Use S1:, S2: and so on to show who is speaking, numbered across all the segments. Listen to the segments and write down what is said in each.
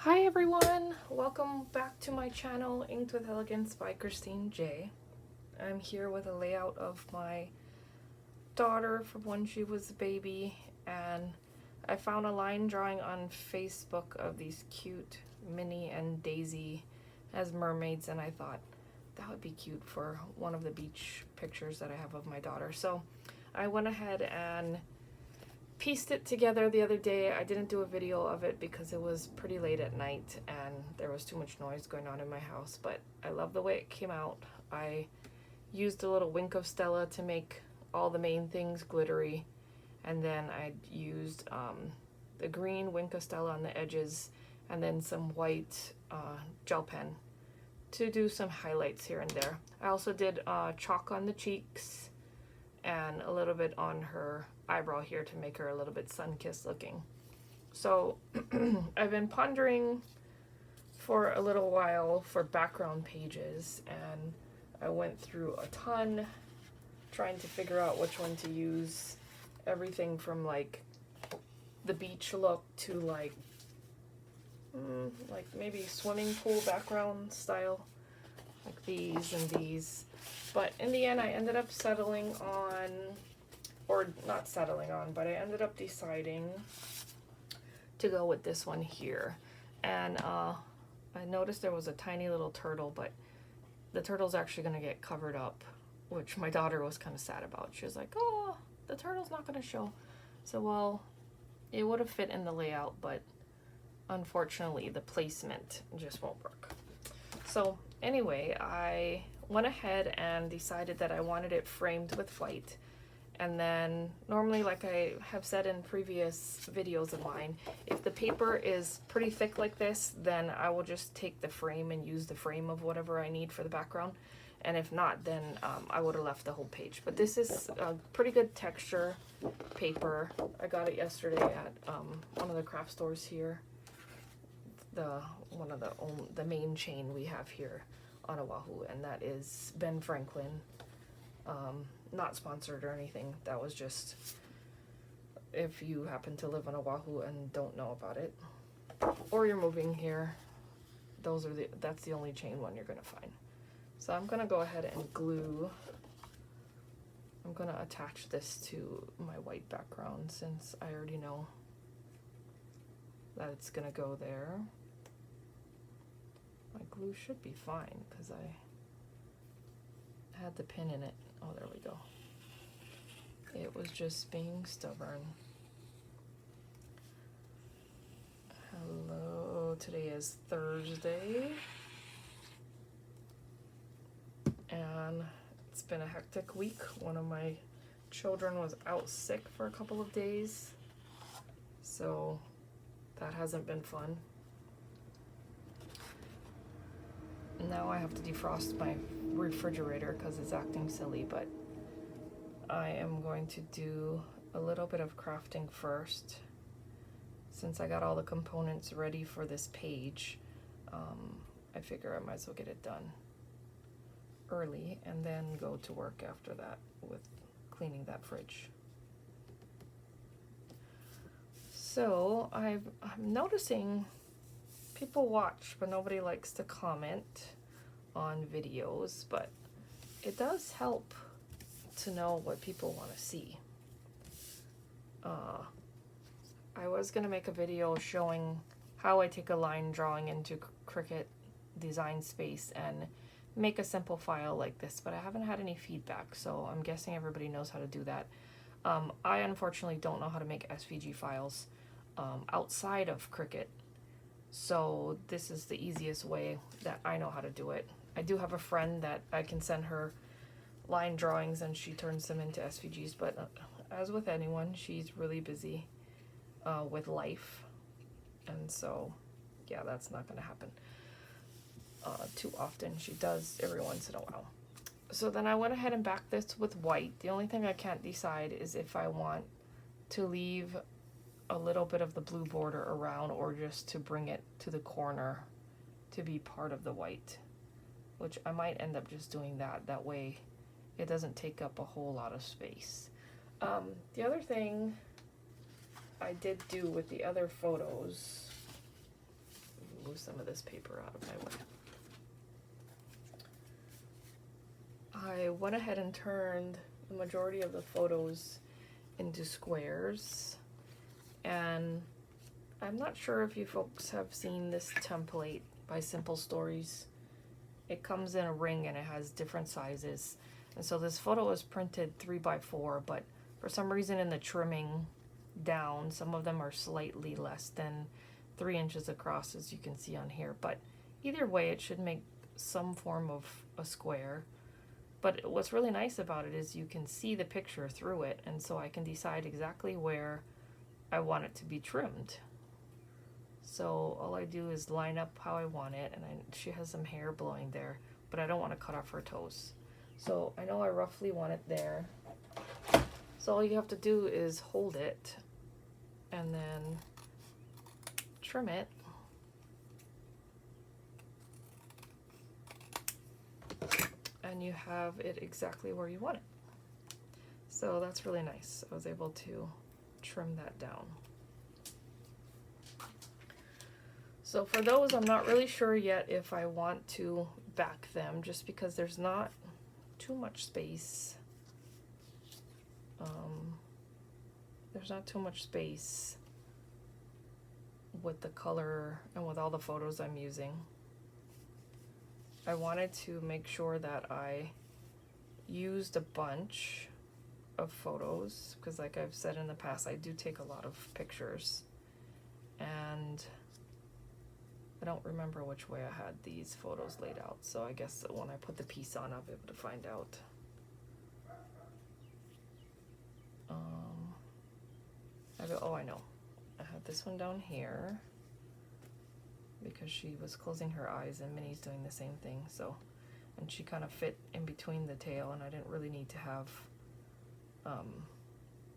S1: Hi everyone! Welcome back to my channel, Inked with Elegance by Christine J. I'm here with a layout of my daughter from when she was a baby, and I found a line drawing on Facebook of these cute Minnie and Daisy as mermaids, and I thought that would be cute for one of the beach pictures that I have of my daughter. So I went ahead and pieced it together the other day. I didn't do a video of it because it was pretty late at night and there was too much noise going on in my house, but I love the way it came out. I used a little wink of Stella to make all the main things glittery, and then I used the green wink of Stella on the edges and then some white gel pen to do some highlights here and there. I also did chalk on the cheeks and a little bit on her eyebrow here to make her a little bit sun-kissed looking. So I've been pondering for a little while for background pages, and I went through a ton trying to figure out which one to use. Everything from like the beach look to like maybe swimming pool background style, like these and these. But in the end I ended up settling on, or not settling on, but I ended up deciding to go with this one here. And I noticed there was a tiny little turtle, but the turtle's actually going to get covered up, which my daughter was kind of sad about. She was like, oh, the turtle's not going to show. So, well, it would have fit in the layout, but unfortunately the placement just won't work. So anyway, I went ahead and decided that I wanted it framed with white. And then normally, like I have said in previous videos of mine, if the paper is pretty thick like this, then I will just take the frame and use the frame of whatever I need for the background. And if not, then I would have left the whole page. But this is a pretty good texture paper. I got it yesterday at one of the craft stores here. One of the main chain we have here on Oahu, and that is Ben Franklin. Not sponsored or anything. That was just if you happen to live on Oahu and don't know about it, or you're moving here, that's the only chain one you're gonna find. So I'm gonna go ahead and glue. I'm gonna attach this to my white background since I already know that it's gonna go there. My glue should be fine because I had the pin in it. Oh, there we go. It was just being stubborn. Hello, today is Thursday. And it's been a hectic week. One of my children was out sick for a couple of days. So that hasn't been fun. Now I have to defrost my refrigerator because it's acting silly, but I am going to do a little bit of crafting first. Since I got all the components ready for this page, I figure I might as well get it done early and then go to work after that with cleaning that fridge. So I'm noticing people watch, but nobody likes to comment on videos, but it does help to know what people want to see. I was going to make a video showing how I take a line drawing into Cricut Design Space and make a simple file like this, but I haven't had any feedback, so I'm guessing everybody knows how to do that. I unfortunately don't know how to make SVG files outside of Cricut. So this is the easiest way that I know how to do it. I do have a friend that I can send her line drawings and she turns them into SVGs, but as with anyone, she's really busy with life. And so, yeah, that's not going to happen too often. She does every once in a while. So then I went ahead and backed this with white. The only thing I can't decide is if I want to leave a little bit of the blue border around or just to bring it to the corner to be part of the white, which I might end up just doing that. That way it doesn't take up a whole lot of space. The other thing I did do with the other photos, move some of this paper out of my way. I went ahead and turned the majority of the photos into squares, and I'm not sure if you folks have seen this template by Simple Stories. It comes in a ring and it has different sizes, and so this photo is printed 3x4, but for some reason in the trimming down, some of them are slightly less than 3 inches across, as you can see on here, but either way it should make some form of a square. But what's really nice about it is you can see the picture through it, and so I can decide exactly where I want it to be trimmed. So all I do is line up how I want it, and she has some hair blowing there, but I don't want to cut off her toes. So I know I roughly want it there. So all you have to do is hold it and then trim it. And you have it exactly where you want it. So that's really nice. I was able to trim that down. So for those, I'm not really sure yet if I want to back them, just because there's not too much space. There's not too much space with the color and with all the photos I'm using. I wanted to make sure that I used a bunch of photos, because like I've said in the past, I do take a lot of pictures, and I don't remember which way I had these photos laid out, so I guess when I put the piece on I'll be able to find out. Oh, I know. I have this one down here because she was closing her eyes, and Minnie's doing the same thing, so, and she kind of fit in between the tail, and I didn't really need to have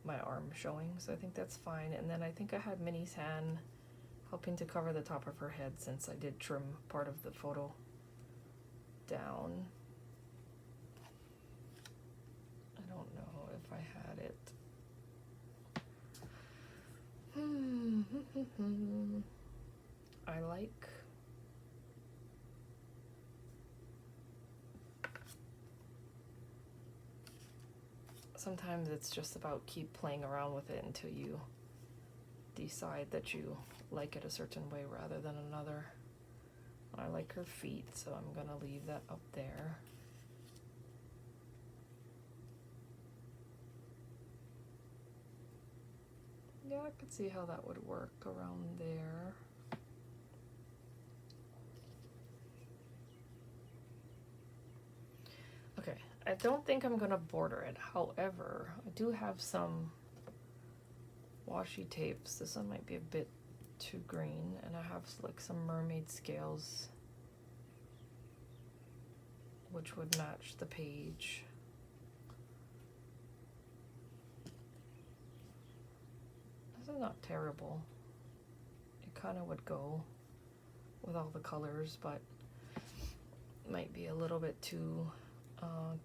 S1: my arm showing, so I think that's fine. And then I think I had Minnie's hand helping to cover the top of her head, since I did trim part of the photo down. I don't know if I had it. I like sometimes it's just about keep playing around with it until you decide that you like it a certain way rather than another. I like her feet, so I'm gonna leave that up there. Yeah, I could see how that would work around there. Okay, I don't think I'm gonna border it. However, I do have some washi tapes. This one might be a bit too green, and I have like some mermaid scales which would match the page. This is not terrible. It kind of would go with all the colors, but it might be a little bit too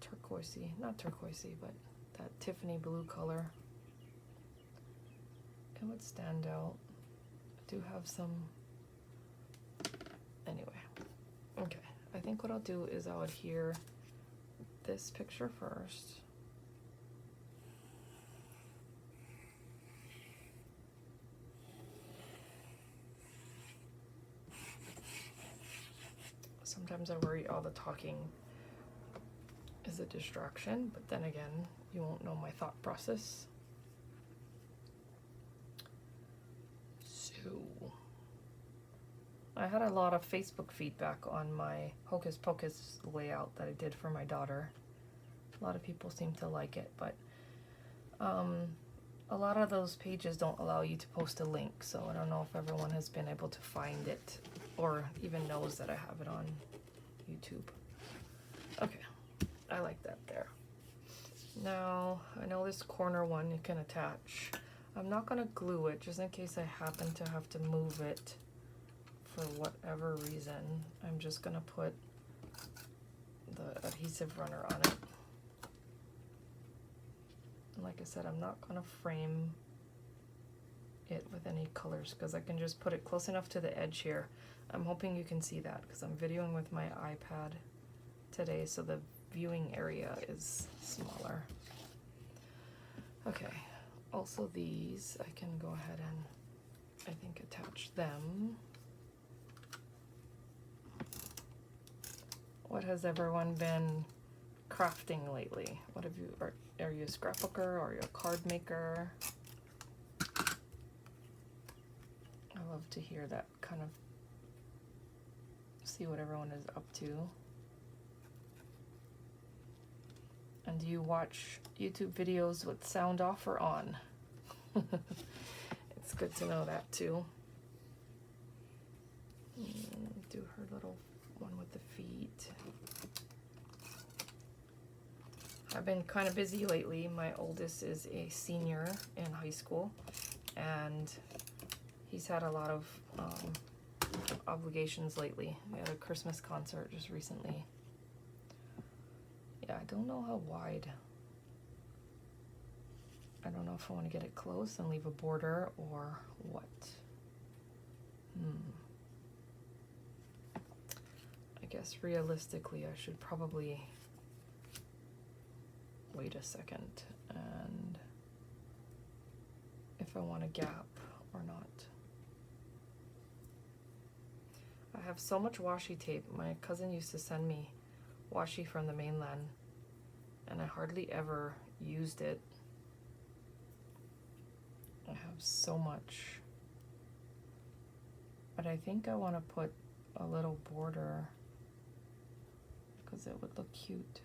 S1: turquoisey, not turquoisey, but that Tiffany blue color. It would stand out. I do have some, anyway. Okay, I think what I'll do is I'll adhere this picture first. Sometimes I worry all the talking is a distraction, but then again, you won't know my thought process. So, I had a lot of Facebook feedback on my Hocus Pocus layout that I did for my daughter. A lot of people seem to like it, but a lot of those pages don't allow you to post a link, so I don't know if everyone has been able to find it or even knows that I have it on YouTube. Okay, I like that there. Now, I know this corner one you can attach. I'm not gonna glue it, just in case I happen to have to move it for whatever reason. I'm just gonna put the adhesive runner on it. And like I said, I'm not gonna frame it with any colors because I can just put it close enough to the edge here. I'm hoping you can see that because I'm videoing with my iPad today, so the viewing area is smaller. Okay, also these, I can go ahead and I think attach them. What has everyone been crafting lately? What have you, are you a scrapbooker or are you a card maker? I love to hear that, kind of see what everyone is up to. And do you watch YouTube videos with sound off or on? It's good to know that too. Do her little one with the feet. I've been kind of busy lately. My oldest is a senior in high school, and he's had a lot of obligations lately. We had a Christmas concert just recently. Yeah, I don't know how wide. I don't know if I want to get it close and leave a border or what. I guess realistically I should probably wait a second and if I want a gap or not. I have so much washi tape. My cousin used to send me washi from the mainland and I hardly ever used it. I have so much, but I think I want to put a little border because it would look cute.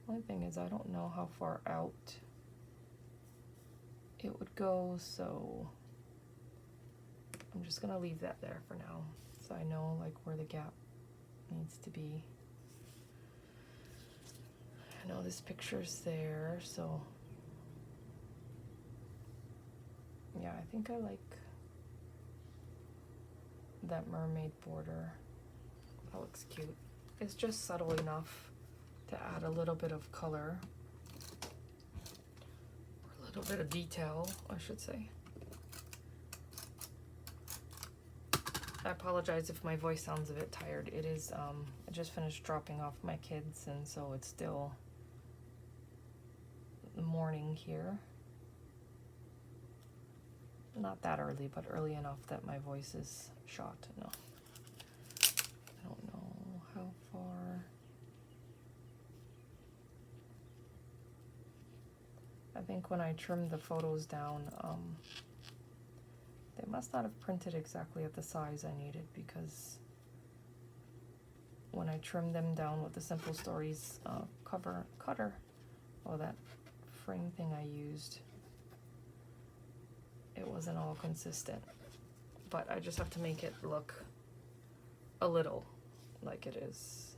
S1: Only thing is I don't know how far out it would go, so I'm just gonna leave that there for now so I know like where the gap needs to be. I know this picture's there, so yeah, I think I like that mermaid border. That looks cute. It's just subtle enough to add a little bit of color, or a little bit of detail, I should say. I apologize if my voice sounds a bit tired. It is, I just finished dropping off my kids, and so it's still the morning here. Not that early, but early enough that my voice is shot. No. I don't know how far. I think when I trimmed the photos down, they must not have printed exactly at the size I needed, because when I trimmed them down with the Simple Stories cover cutter, oh, that frame thing I used, it wasn't all consistent. But I just have to make it look a little like it is.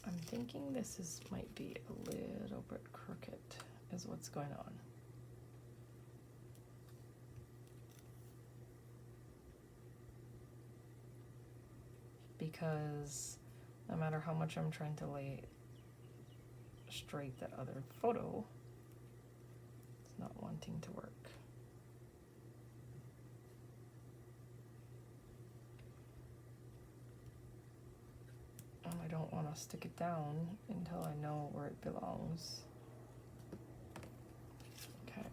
S1: I'm thinking this might be a little bit crooked is what's going on. Because no matter how much I'm trying to lay straight that other photo, it's not wanting to work. And I don't want to stick it down until I know where it belongs. Okay.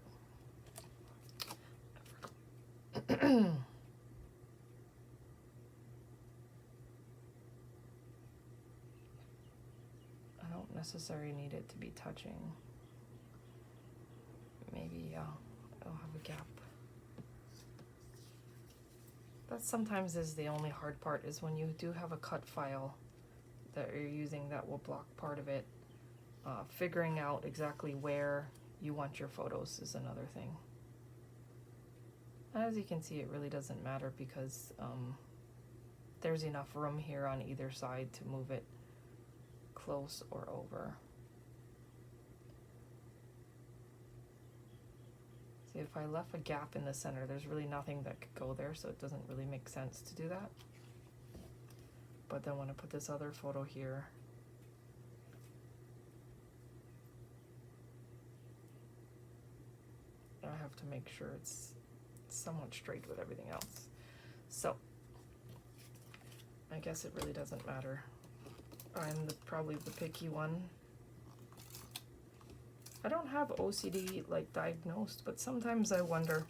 S1: I don't necessarily need it to be touching. Maybe it'll have a gap. That sometimes is the only hard part, is when you do have a cut file that you're using that will block part of it. Figuring out exactly where you want your photos is another thing. As you can see, it really doesn't matter because there's enough room here on either side to move it close or over. See, if I left a gap in the center, there's really nothing that could go there, so it doesn't really make sense to do that. But then when I put this other photo here, I have to make sure it's somewhat straight with everything else. So I guess it really doesn't matter. I'm probably the picky one. I don't have OCD like diagnosed, but sometimes I wonder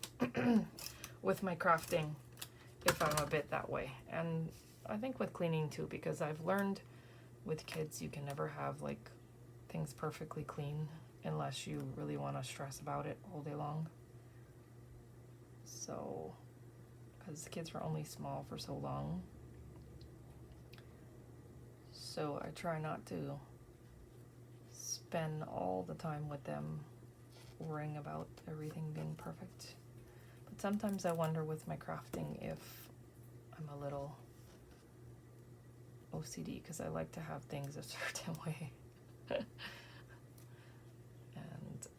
S1: with my crafting if I'm a bit that way. And I think with cleaning too, because I've learned with kids you can never have like things perfectly clean unless you really want to stress about it all day long. So, because the kids were only small for so long, so I try not to spend all the time with them worrying about everything being perfect. But sometimes I wonder with my crafting if I'm a little OCD because I like to have things a certain way. And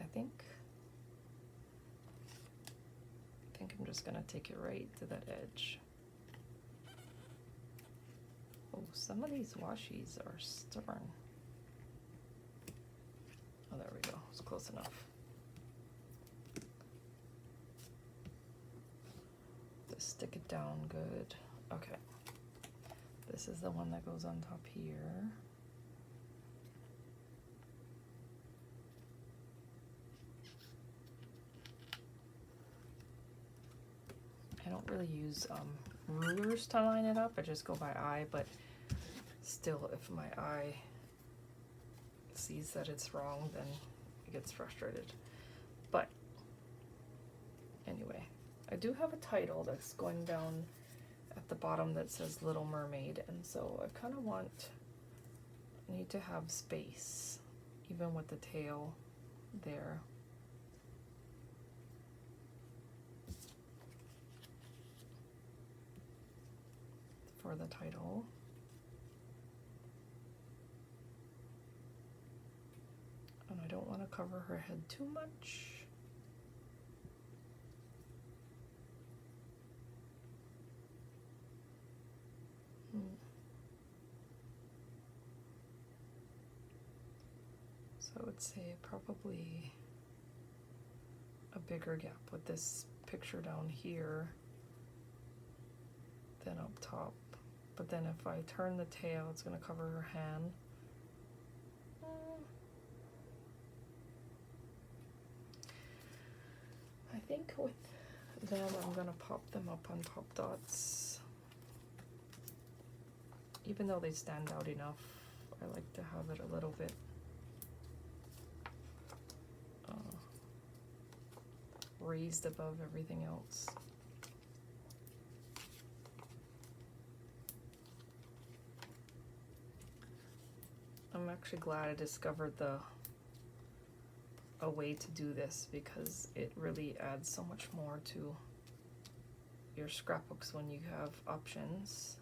S1: I think I'm just gonna take it right to that edge. Oh, some of these washies are stubborn. Oh, there we go. It's close enough. Just stick it down good. Okay. This is the one that goes on top here. I don't really use rulers to line it up. I just go by eye, but still, if my eye sees that it's wrong, then it gets frustrated. But anyway, I do have a title that's going down at the bottom that says Little Mermaid, and so I kind of need to have space, even with the tail there. For the title. And I don't want to cover her head too much. So I would say probably a bigger gap with this picture down here than up top. But then if I turn the tail, it's going to cover her hand. I think with them, I'm going to pop them up on pop dots. Even though they stand out enough, I like to have it a little bit raised above everything else. I'm actually glad I discovered a way to do this, because it really adds so much more to your scrapbooks when you have options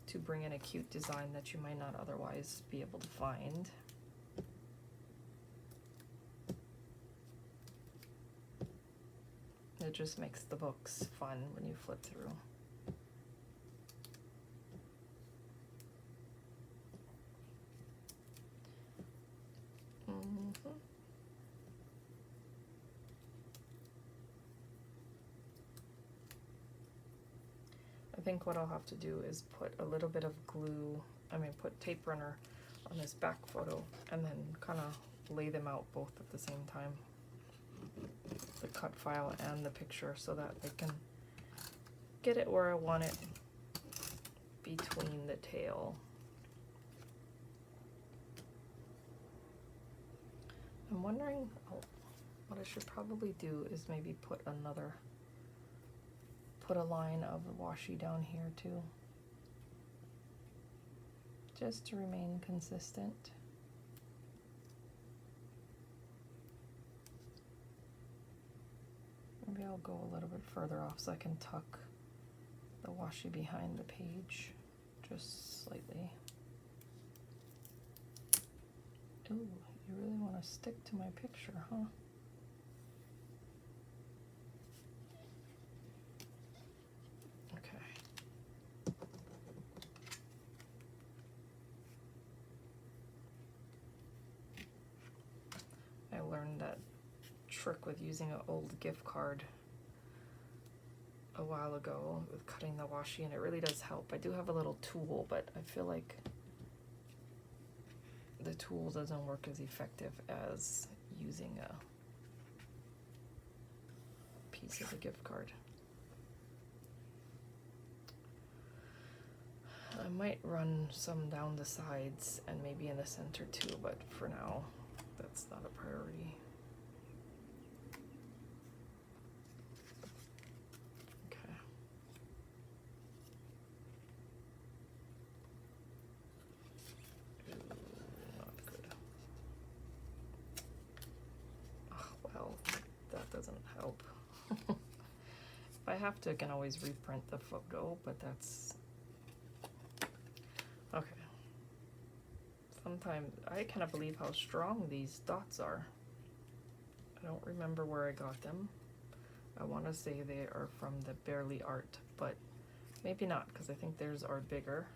S1: to bring in a cute design that you might not otherwise be able to find. It just makes the books fun when you flip through. I think what I'll have to do is put a little bit of glue, put tape runner on this back photo and then kind of lay them out both at the same time, the cut file and the picture, so that I can get it where I want it between the tail. I'm wondering, what I should probably do is maybe put a line of washi down here too, just to remain consistent. Maybe I'll go a little bit further off so I can tuck the washi behind the page just slightly. Ooh, you really want to stick to my picture, huh? trick with using an old gift card a while ago with cutting the washi, and it really does help. I do have a little tool, but I feel like the tool doesn't work as effective as using a piece of the gift card. I might run some down the sides and maybe in the center too, but for now, that's not a priority. Okay. Ooh, not good. Oh, well, that doesn't help. If I have to, I can always reprint the photo, but that's okay. Sometimes I cannot believe how strong these dots are. I don't remember where I got them. I want to say they are from the Barely Art, but maybe not, because I think theirs are bigger.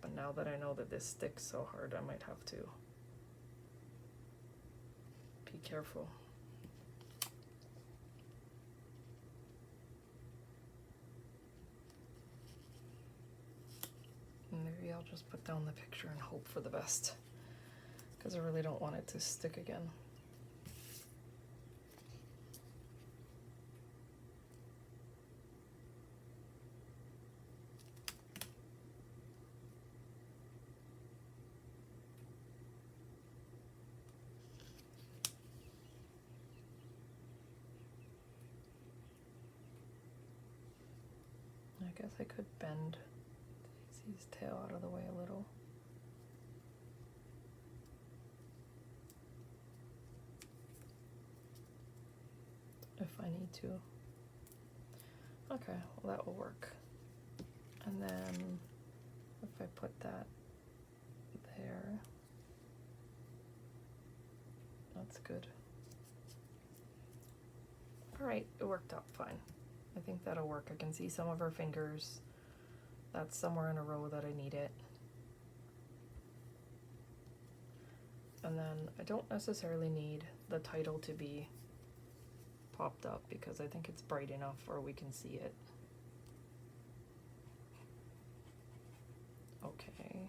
S1: But now that I know that this sticks so hard, I might have to be careful. Maybe I'll just put down the picture and hope for the best, because I really don't want it to stick again. I guess I could bend Daisy's tail out of the way a little. If I need to. Okay, well that will work. And then if I put that there, that's good. All right, it worked out fine. I think that'll work. I can see some of her fingers. That's somewhere in a row that I need it. And then I don't necessarily need the title to be popped up because I think it's bright enough where we can see it. Okay.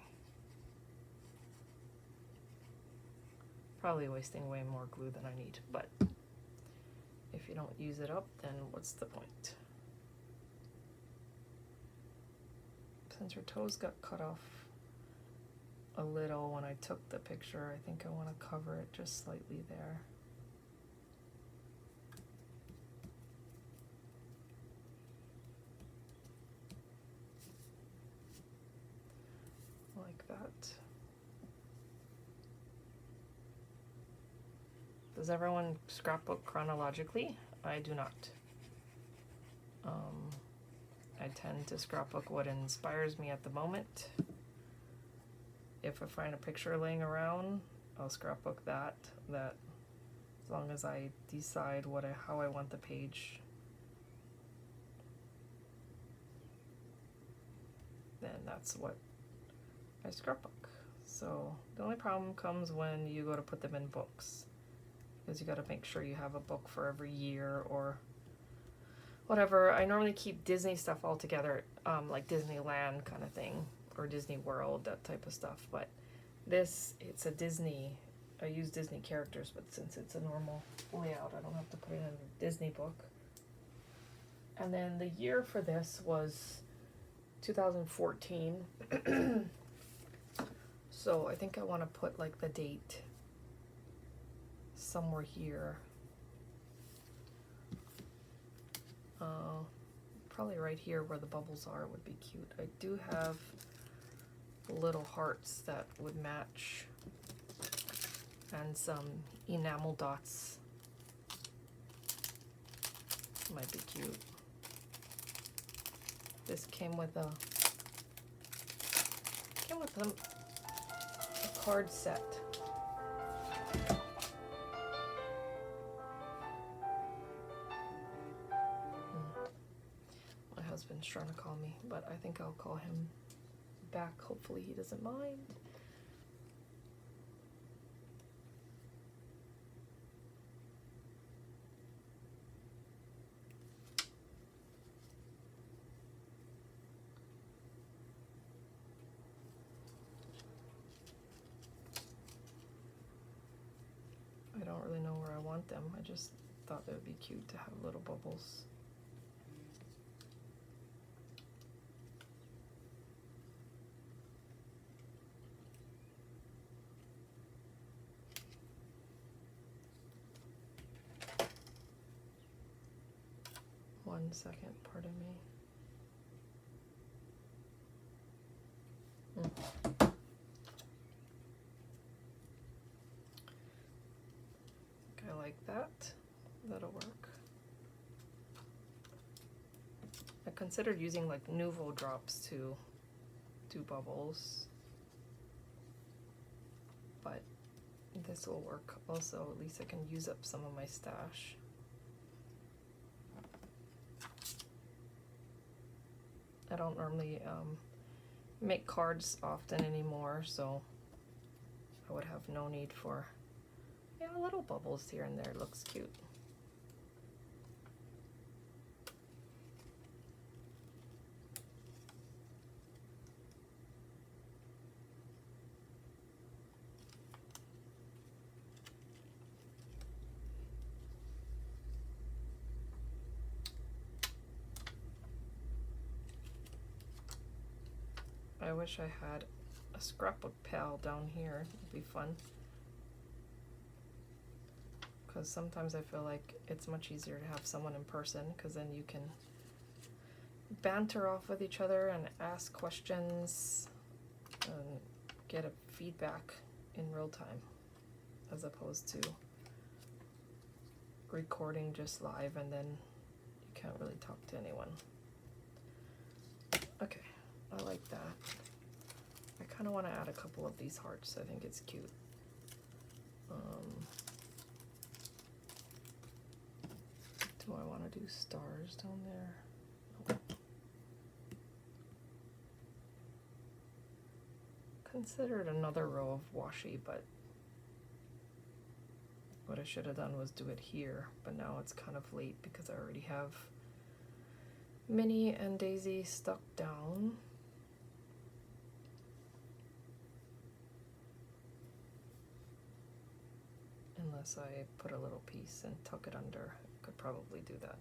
S1: Probably wasting way more glue than I need, but if you don't use it up, then what's the point? Since her toes got cut off a little when I took the picture, I think I want to cover it just slightly there. Like that. Does everyone scrapbook chronologically? I do not. I tend to scrapbook what inspires me at the moment. If I find a picture laying around, I'll scrapbook that. That, as long as I decide how I want the page, then that's what I scrapbook. So the only problem comes when you go to put them in books, because you got to make sure you have a book for every year or whatever. I normally keep Disney stuff all together, like Disneyland kind of thing, or Disney World, that type of stuff. But this, it's a Disney, I use Disney characters, but since it's a normal layout, I don't have to put it in a Disney book. And then the year for this was 2014. So I think I want to put like the date somewhere here. Probably right here where the bubbles are would be cute. I do have little hearts that would match, and some enamel dots might be cute. This came with a card set. My husband's trying to call me, but I think I'll call him back. Hopefully he doesn't mind. really know where I want them. I just thought it would be cute to have little bubbles. One second, pardon me. I like that. That'll work. I considered using like Nuvo drops to do bubbles, but this will work also. At least I can use up some of my stash. I don't normally make cards often anymore, so I would have no need for, yeah, little bubbles here and there. Looks cute. I wish I had a scrapbook pal down here. It'd be fun. Because sometimes I feel like it's much easier to have someone in person, because then you can banter off with each other and ask questions and get a feedback in real time, as opposed to recording just live and then you can't really talk to anyone. Okay. I like that. I kind of want to add a couple of these hearts. I think it's cute. Do I want to do stars down there? Nope. Considered another row of washi, but what I should have done was do it here. But now it's kind of late because I already have Minnie and Daisy stuck down. Unless I put a little piece and tuck it under, I could probably do that.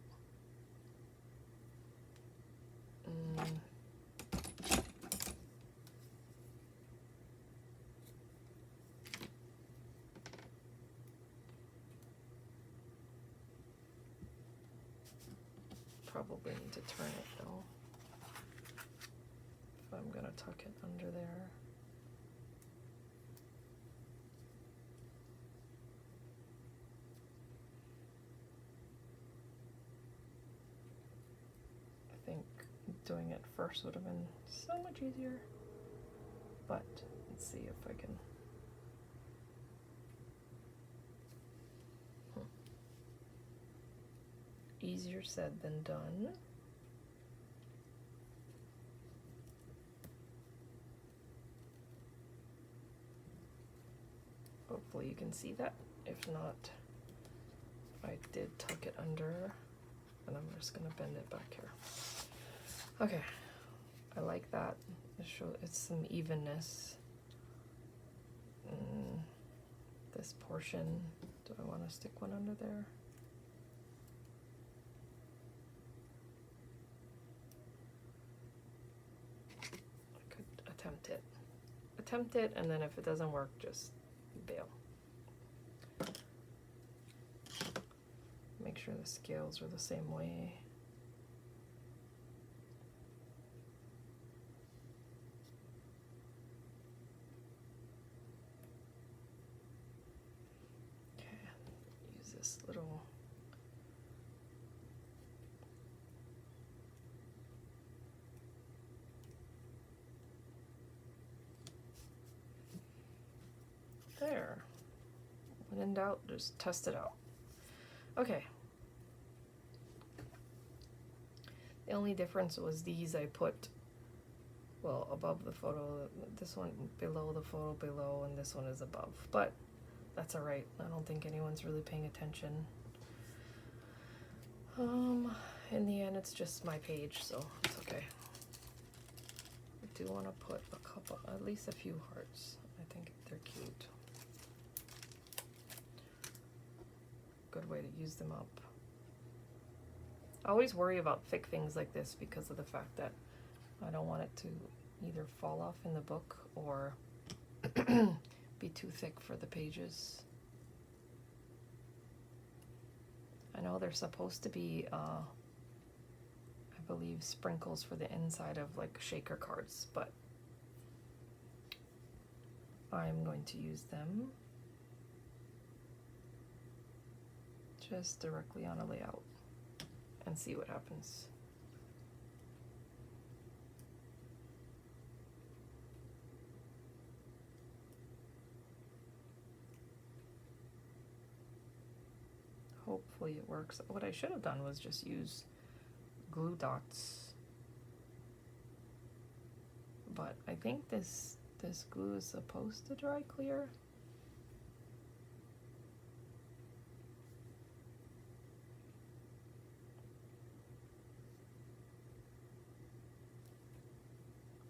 S1: Probably need to turn it though, if I'm gonna tuck it under there. I think doing it first would have been so much easier, but let's see if I can. Easier said than done. Hopefully you can see that. If not, I did tuck it under, and I'm just gonna bend it back here. Okay, I like that. It's some evenness. This portion, do I want to stick one under there? I could attempt it, and then if it doesn't work, just bail. Make sure the scales are the same way. Okay, use this little there. When in doubt, just test it out. Okay. The only difference was these I put, well, above the photo, this one below the photo below, and this one is above. But that's alright. I don't think anyone's really paying attention. In the end, it's just my page, so it's okay. I do want to put a couple, at least a few hearts. I think they're cute. good way to use them up. I always worry about thick things like this because of the fact that I don't want it to either fall off in the book or be too thick for the pages. I know they're supposed to be, I believe, sprinkles for the inside of like shaker cards, but I'm going to use them just directly on a layout and see what happens. Hopefully it works. What I should have done was just use glue dots, but I think this glue is supposed to dry clear.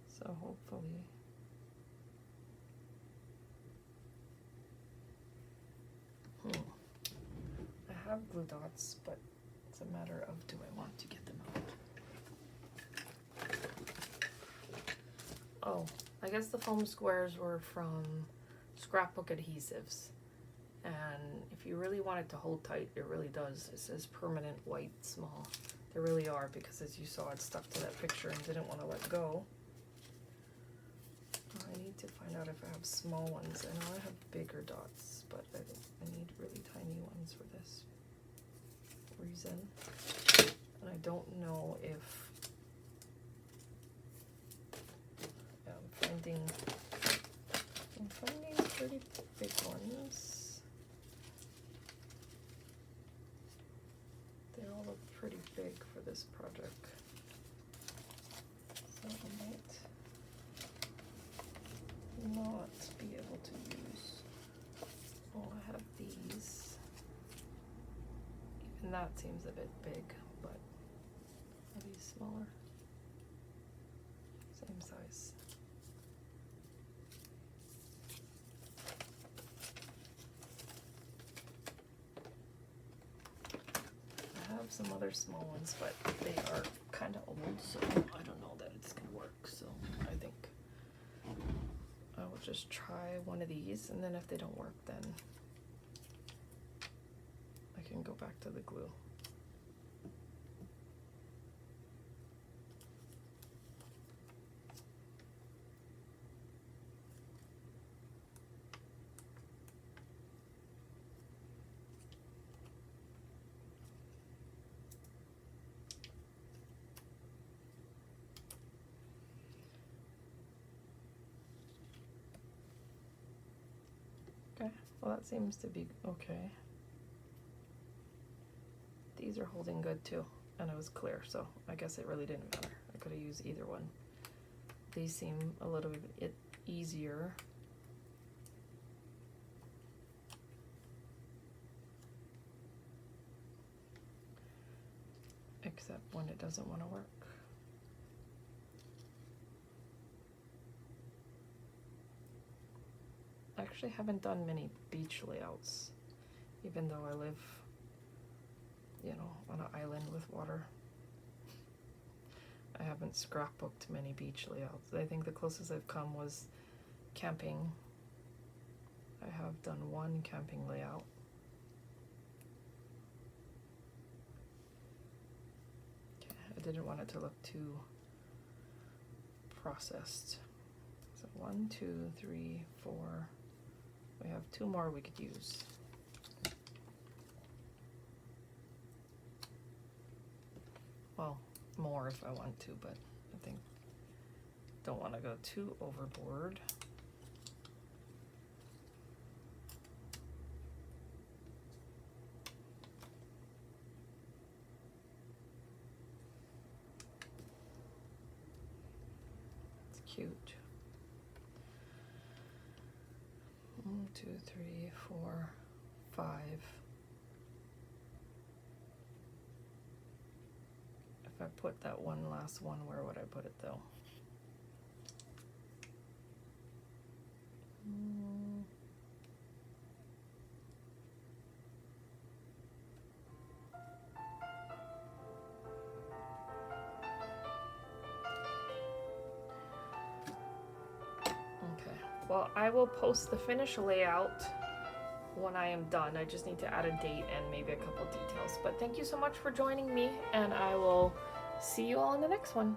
S1: So hopefully. I have glue dots, but it's a matter of do I want to get them out. Oh, I guess the foam squares were from scrapbook adhesives. And if you really want it to hold tight, it really does. It says permanent white small. They really are, because as you saw, it stuck to that picture and didn't want to let go. I need to find out if I have small ones. I know I have bigger dots, but I need really tiny ones for this reason. And I don't know if I'm finding pretty big ones. They all look pretty big for this project. So I might not be able to use. Oh, I have these. Even that seems a bit big, but are these smaller? Same size. I have some other small ones, but they are kind of old, so I don't know that it's gonna work. So I think I will just try one of these, and then if they don't work, then I can go back to the glue. Okay, well that seems to be okay. These are holding good too, and it was clear, so I guess it really didn't matter. I could have used either one. These seem a little bit easier. Except when it doesn't want to work. I actually haven't done many beach layouts, even though I live, you know, on an island with water. I haven't scrapbooked many beach layouts. I think the closest I've come was camping. I have done one camping layout. Okay, I didn't want it to look too processed. So 1, 2, 3, 4. We have 2 more we could use. Well, more if I want to, but I think don't want to go too overboard. It's cute. 1, 2, 3, 4, 5. If I put that one last one, where would I put it though? Well, I will post the finished layout when I am done. I just need to add a date and maybe a couple details. But thank you so much for joining me, and I will see you all in the next one.